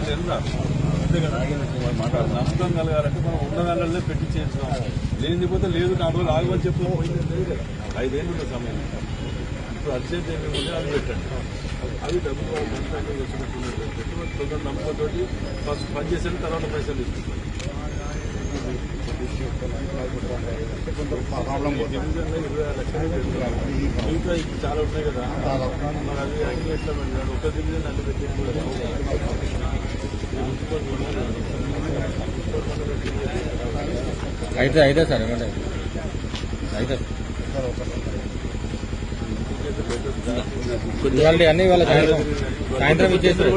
అంతే కదా నమ్మకం కలగాలంటే మనం ఉన్న దానిలో పెట్టి చేస్తాం. లేనిది పోతే లేదు 4 రోజులు ఆగమని చెప్పు. 5 ఏళ్ళు ఉన్న సమయం. ఇప్పుడు అర్జెంట్ ఏమేమి ఉంటే అది పెట్టండి. అవి డబ్బులు పెట్టుబడి తొందర నమ్మకంతో ఫస్ట్ పని చేసిన తర్వాత పైసలు తీసుకుంటాం. డివిజన్లో 26 లక్షలు ఇంకా చాలా ఉన్నాయి కదా. మరి అది యాంగిల్ ఎట్లా పెట్టాడు? ఒక డివిజన్ అన్ని పెట్టేది కూడా అయితే సార్ ఏమంటే అయితే అన్ని వాళ్ళ సాయంత్రం ఇచ్చేస్తారు.